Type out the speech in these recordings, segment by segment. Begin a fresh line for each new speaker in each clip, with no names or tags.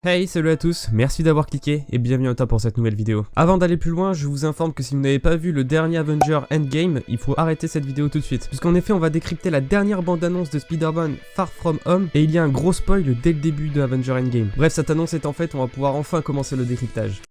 Hey, salut à tous, merci d'avoir cliqué et bienvenue au top pour cette nouvelle vidéo. Avant d'aller plus loin, je vous informe que si vous n'avez pas vu le dernier Avenger Endgame, il faut arrêter cette vidéo tout de suite. Puisqu'en effet, on va décrypter la dernière bande-annonce de Spider-Man Far From Home et il y a un gros spoil dès le début de Avenger Endgame. Bref, cette annonce étant faite, on va pouvoir enfin commencer le décryptage.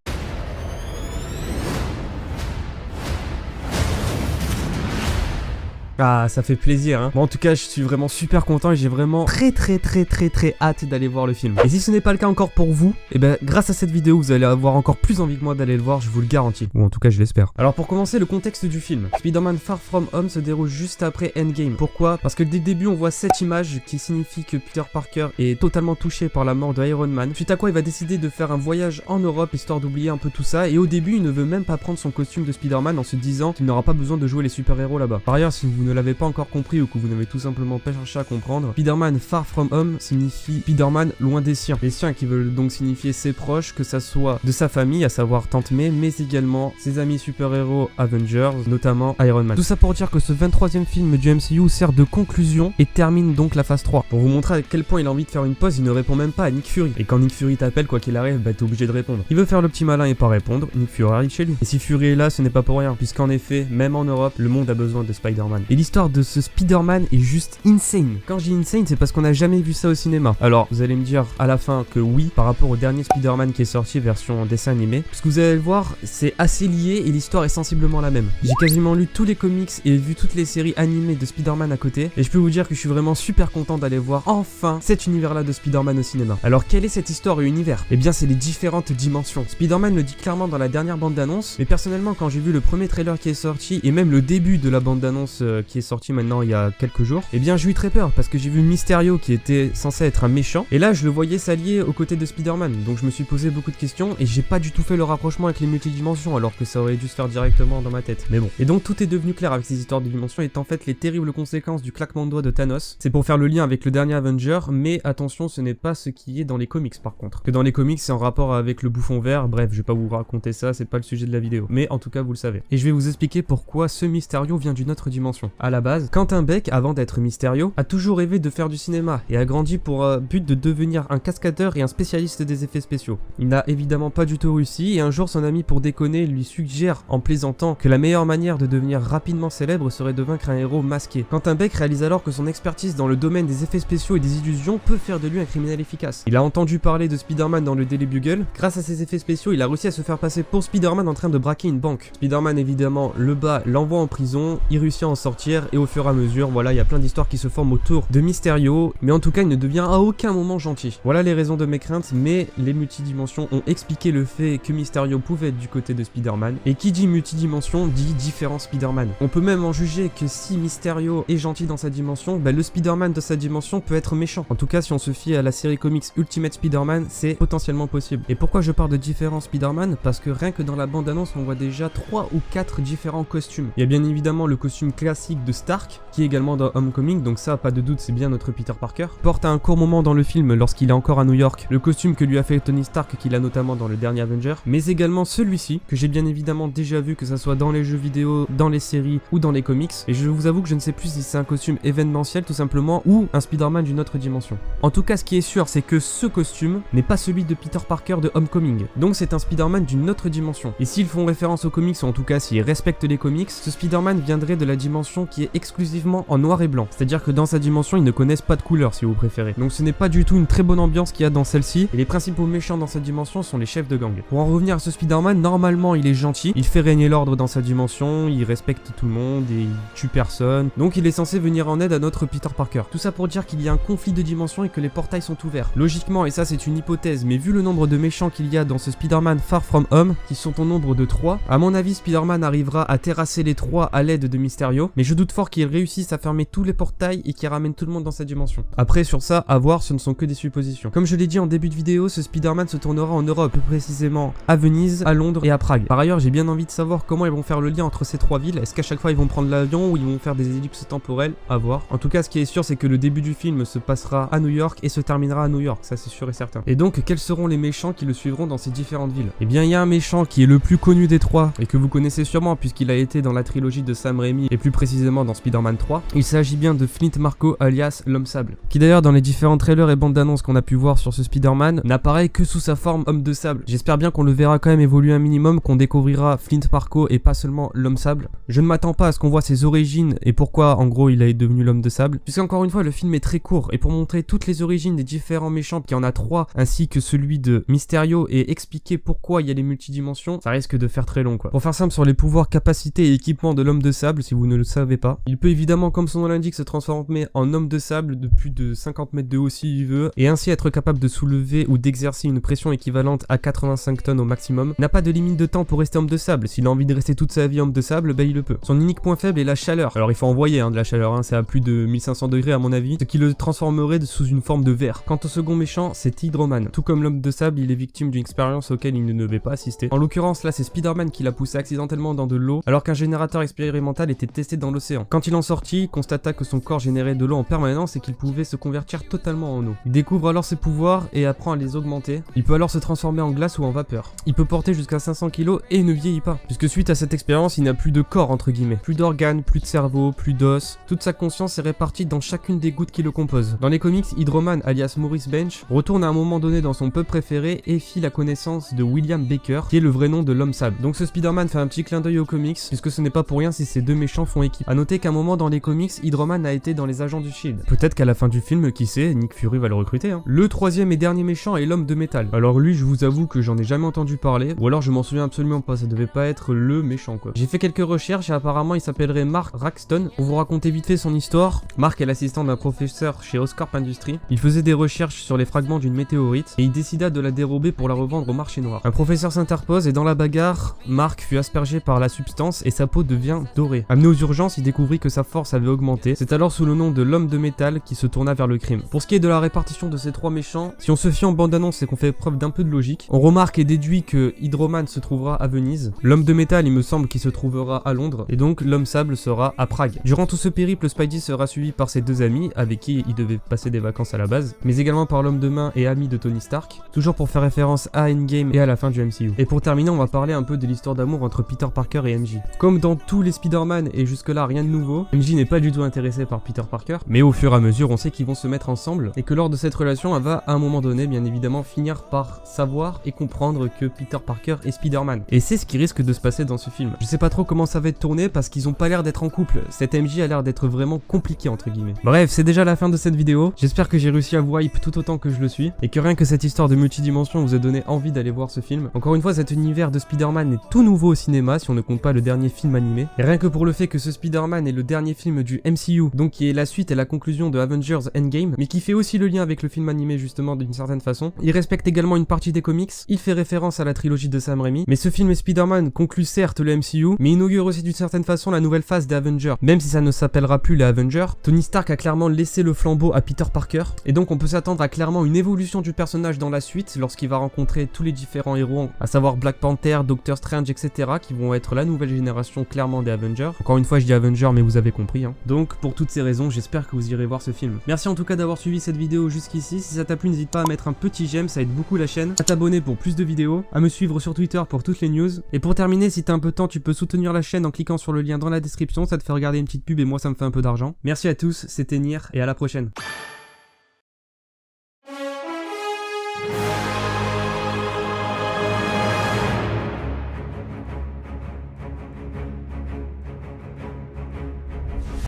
Ah, ça fait plaisir, hein. Bon, en tout cas, je suis vraiment super content et j'ai vraiment très hâte d'aller voir le film. Et si ce n'est pas le cas encore pour vous, et ben grâce à cette vidéo, vous allez avoir encore plus envie que moi d'aller le voir, je vous le garantis. Ou en tout cas, je l'espère. Alors pour commencer, le contexte du film. Spider-Man Far From Home se déroule juste après Endgame. Pourquoi? Parce que dès le début, on voit cette image qui signifie que Peter Parker est totalement touché par la mort de Iron Man. Suite à quoi, il va décider de faire un voyage en Europe histoire d'oublier un peu tout ça. Et au début, il ne veut même pas prendre son costume de Spider-Man en se disant qu'il n'aura pas besoin de jouer les super-héros là-bas. Par ailleurs, si vous ne l'avez pas encore compris ou que vous n'avez tout simplement pas cherché à comprendre, Spider-Man Far From Home signifie Spider-Man loin des siens. Les siens qui veulent donc signifier ses proches, que ça soit de sa famille, à savoir Tante May, mais également ses amis super-héros Avengers, notamment Iron Man. Tout ça pour dire que ce 23e film du MCU sert de conclusion et termine donc la phase 3. Pour vous montrer à quel point il a envie de faire une pause, il ne répond même pas à Nick Fury. Et quand Nick Fury t'appelle, quoi qu'il arrive, bah t'es obligé de répondre. Il veut faire le petit malin et pas répondre, Nick Fury arrive chez lui. Et si Fury est là, ce n'est pas pour rien, puisqu'en effet, même en Europe, le monde a besoin de Spider-Man. Et l'histoire de ce Spider-Man est juste insane. Quand je dis insane, c'est parce qu'on n'a jamais vu ça au cinéma. Alors, vous allez me dire à la fin que oui, par rapport au dernier Spider-Man qui est sorti version dessin animé, parce que vous allez le voir, c'est assez lié et l'histoire est sensiblement la même. J'ai quasiment lu tous les comics et vu toutes les séries animées de Spider-Man à côté, et je peux vous dire que je suis vraiment super content d'aller voir enfin cet univers-là de Spider-Man au cinéma. Alors, quelle est cette histoire et univers? Eh bien, c'est les différentes dimensions. Spider-Man le dit clairement dans la dernière bande-annonce, mais personnellement, quand j'ai vu le premier trailer qui est sorti, et même le début de la bande-annonce qui est sortie maintenant il y a quelques jours, eh bien j'ai eu très peur parce que j'ai vu Mysterio qui était censé être un méchant et là je le voyais s'allier aux côtés de Spider-Man, donc je me suis posé beaucoup de questions et j'ai pas du tout fait le rapprochement avec les multidimensions alors que ça aurait dû se faire directement dans ma tête, mais bon. Et donc tout est devenu clair avec ces histoires de dimensions et en fait les terribles conséquences du claquement de doigts de Thanos. C'est pour faire le lien avec le dernier Avenger, mais attention, ce n'est pas ce qui est dans les comics par contre. Que dans les comics c'est en rapport avec le bouffon vert, bref je vais pas vous raconter ça, c'est pas le sujet de la vidéo, mais en tout cas vous le savez. Et je vais vous expliquer pourquoi ce Mysterio vient d'une autre dimension. À la base, Quentin Beck, avant d'être Mysterio, a toujours rêvé de faire du cinéma et a grandi pour but de devenir un cascadeur et un spécialiste des effets spéciaux. Il n'a évidemment pas du tout réussi et un jour son ami pour déconner lui suggère en plaisantant que la meilleure manière de devenir rapidement célèbre serait de vaincre un héros masqué. Quentin Beck réalise alors que son expertise dans le domaine des effets spéciaux et des illusions peut faire de lui un criminel efficace. Il a entendu parler de Spider-Man dans le Daily Bugle, grâce à ses effets spéciaux il a réussi à se faire passer pour Spider-Man en train de braquer une banque. Spider-Man évidemment le bat, l'envoie en prison, il réussit à en sortir et au fur et à mesure, voilà, il y a plein d'histoires qui se forment autour de Mysterio, mais en tout cas il ne devient à aucun moment gentil. Voilà les raisons de mes craintes, mais les multidimensions ont expliqué le fait que Mysterio pouvait être du côté de Spider-Man, et qui dit multidimension dit différents Spider-Man. On peut même en juger que si Mysterio est gentil dans sa dimension, bah, le Spider-Man de sa dimension peut être méchant. En tout cas si on se fie à la série comics Ultimate Spider-Man, c'est potentiellement possible. Et pourquoi je parle de différents Spider-Man? Parce que rien que dans la bande-annonce on voit déjà 3 ou 4 différents costumes. Il y a bien évidemment le costume classique de Stark, qui est également dans Homecoming, donc ça pas de doute c'est bien notre Peter Parker. Porte à un court moment dans le film lorsqu'il est encore à New York le costume que lui a fait Tony Stark qu'il a notamment dans le dernier Avenger, mais également celui-ci que j'ai bien évidemment déjà vu que ça soit dans les jeux vidéo, dans les séries ou dans les comics, et je vous avoue que je ne sais plus si c'est un costume événementiel tout simplement ou un Spider-Man d'une autre dimension. En tout cas ce qui est sûr c'est que ce costume n'est pas celui de Peter Parker de Homecoming, donc c'est un Spider-Man d'une autre dimension. Et s'ils font référence aux comics ou en tout cas s'ils respectent les comics, ce Spider-Man viendrait de la dimension qui est exclusivement en noir et blanc, c'est-à-dire que dans sa dimension ils ne connaissent pas de couleur si vous préférez. Donc ce n'est pas du tout une très bonne ambiance qu'il y a dans celle-ci, et les principaux méchants dans cette dimension sont les chefs de gang. Pour en revenir à ce Spider-Man, normalement il est gentil, il fait régner l'ordre dans sa dimension, il respecte tout le monde et il tue personne, donc il est censé venir en aide à notre Peter Parker. Tout ça pour dire qu'il y a un conflit de dimensions et que les portails sont ouverts. Logiquement, et ça c'est une hypothèse, mais vu le nombre de méchants qu'il y a dans ce Spider-Man Far From Home, qui sont au nombre de 3, à mon avis Spider-Man arrivera à terrasser les 3 à l'aide de Mysterio, mais je doute fort qu'il réussisse à fermer tous les portails et qu'il ramène tout le monde dans sa dimension. Après sur ça, à voir, ce ne sont que des suppositions. Comme je l'ai dit en début de vidéo, ce Spider-Man se tournera en Europe, plus précisément à Venise, à Londres et à Prague. Par ailleurs, j'ai bien envie de savoir comment ils vont faire le lien entre ces 3 villes. Est-ce qu'à chaque fois ils vont prendre l'avion ou ils vont faire des ellipses temporelles? À voir. En tout cas, ce qui est sûr, c'est que le début du film se passera à New York et se terminera à New York, ça c'est sûr et certain. Et donc, quels seront les méchants qui le suivront dans ces différentes villes? Eh bien, il y a un méchant qui est le plus connu des 3 et que vous connaissez sûrement puisqu'il a été dans la trilogie de Sam Raimi et plus précisément dans Spider-Man 3. Il s'agit bien de Flint Marko alias l'Homme Sable, qui d'ailleurs dans les différents trailers et bandes d'annonces qu'on a pu voir sur ce Spider-Man n'apparaît que sous sa forme Homme de Sable. J'espère bien qu'on le verra quand même évoluer un minimum, qu'on découvrira Flint Marko et pas seulement l'Homme Sable. Je ne m'attends pas à ce qu'on voit ses origines et pourquoi en gros il est devenu l'Homme de Sable, puisqu'encore une fois le film est très court et pour montrer toutes les origines des différents méchants, qui en a 3, ainsi que celui de Mysterio, et expliquer pourquoi il y a les multidimensions, ça risque de faire très long quoi. Pour faire simple sur les pouvoirs, capacités et équipements de l'Homme de Sable, si vous ne le savez pas, il peut évidemment, comme son nom l'indique, se transformer en Homme de Sable de plus de 50 mètres de haut s'il veut, et ainsi être capable de soulever ou d'exercer une pression équivalente à 85 tonnes au maximum. N'a pas de limite de temps pour rester Homme de Sable, s'il a envie de rester toute sa vie Homme de Sable, ben il le peut. Son unique point faible est la chaleur. Alors il faut envoyer de la chaleur, c'est à plus de 1500 degrés à mon avis, ce qui le transformerait sous une forme de verre. Quant au second méchant, c'est Hydro-Man. Tout comme l'Homme de Sable, il est victime d'une expérience auquel il ne devait pas assister. En l'occurrence là c'est Spider-Man qui l'a poussé accidentellement dans de l'eau, alors qu'un générateur expérimental était testé dans l'océan. Quand il en sortit, il constata que son corps générait de l'eau en permanence et qu'il pouvait se convertir totalement en eau. Il découvre alors ses pouvoirs et apprend à les augmenter. Il peut alors se transformer en glace ou en vapeur. Il peut porter jusqu'à 500 kg et ne vieillit pas, puisque suite à cette expérience, il n'a plus de corps entre guillemets, plus d'organes, plus de cerveau, plus d'os. Toute sa conscience est répartie dans chacune des gouttes qui le composent. Dans les comics, Hydro-Man alias Maurice Bench retourne à un moment donné dans son pub préféré et fit la connaissance de William Baker, qui est le vrai nom de l'Homme Sable. Donc ce Spider-Man fait un petit clin d'œil aux comics, puisque ce n'est pas pour rien si ces deux méchants font équipe. A noter qu'à un moment dans les comics, Hydro-Man a été dans les agents du Shield. Peut-être qu'à la fin du film, qui sait, Nick Fury va le recruter. Le troisième et dernier méchant est l'Homme de Métal. Alors lui, je vous avoue que j'en ai jamais entendu parler, ou alors je m'en souviens absolument pas, ça devait pas être le méchant quoi. J'ai fait quelques recherches et apparemment il s'appellerait Mark Raxton. Pour vous raconter vite fait son histoire, Mark est l'assistant d'un professeur chez Oscorp Industries. Il faisait des recherches sur les fragments d'une météorite et il décida de la dérober pour la revendre au marché noir. Un professeur s'interpose et dans la bagarre, Mark fut aspergé par la substance et sa peau devient dorée. Amené aux urgences, il découvrit que sa force avait augmenté. C'est alors sous le nom de l'Homme de Métal qui se tourna vers le crime. Pour ce qui est de la répartition de ces trois méchants, si on se fie en bande-annonce et qu'on fait preuve d'un peu de logique, on remarque et déduit que Hydro-Man se trouvera à Venise, l'Homme de Métal il me semble qu'il se trouvera à Londres, et donc l'Homme Sable sera à Prague. Durant tout ce périple, Spidey sera suivi par ses deux amis, avec qui il devait passer des vacances à la base, mais également par l'Homme de Main et ami de Tony Stark, toujours pour faire référence à Endgame et à la fin du MCU. Et pour terminer, on va parler un peu de l'histoire d'amour entre Peter Parker et MJ. Comme dans tous les Spider-Man et jusque-là rien de nouveau, MJ n'est pas du tout intéressé par Peter Parker, mais au fur et à mesure on sait qu'ils vont se mettre ensemble, et que lors de cette relation, elle va à un moment donné bien évidemment finir par savoir et comprendre que Peter Parker est Spider-Man. Et c'est ce qui risque de se passer dans ce film. Je sais pas trop comment ça va être tourné parce qu'ils ont pas l'air d'être en couple. Cette MJ a l'air d'être vraiment compliqué entre guillemets. Bref, c'est déjà la fin de cette vidéo. J'espère que j'ai réussi à vous hype tout autant que je le suis et que rien que cette histoire de multidimension vous a donné envie d'aller voir ce film. Encore une fois, cet univers de Spider-Man est tout nouveau au cinéma si on ne compte pas le dernier film animé. Et rien que pour le fait que ce Spider-Man est le dernier film du MCU, donc qui est la suite et la conclusion de Avengers Endgame, mais qui fait aussi le lien avec le film animé justement d'une certaine façon. Il respecte également une partie des comics, il fait référence à la trilogie de Sam Raimi, mais ce film Spider-Man conclut certes le MCU, mais inaugure aussi d'une certaine façon la nouvelle phase des Avengers. Même si ça ne s'appellera plus les Avengers, Tony Stark a clairement laissé le flambeau à Peter Parker, et donc on peut s'attendre à clairement une évolution du personnage dans la suite lorsqu'il va rencontrer tous les différents héros, à savoir Black Panther, Doctor Strange, etc., qui vont être la nouvelle génération clairement des Avengers. Encore une fois je dis Avengers mais vous avez compris. Donc pour toutes ces raisons, j'espère que vous irez voir ce film. Merci en tout cas d'avoir suivi cette vidéo jusqu'ici. Si ça t'a plu, n'hésite pas à mettre un petit j'aime, ça aide beaucoup la chaîne, à t'abonner pour plus de vidéos, à me suivre sur Twitter pour toutes les news. Et pour terminer, si t'as un peu de temps, tu peux soutenir la chaîne en cliquant sur le lien dans la description, ça te fait regarder une petite pub et moi ça me fait un peu d'argent. Merci à tous, c'était Nier et à la prochaine.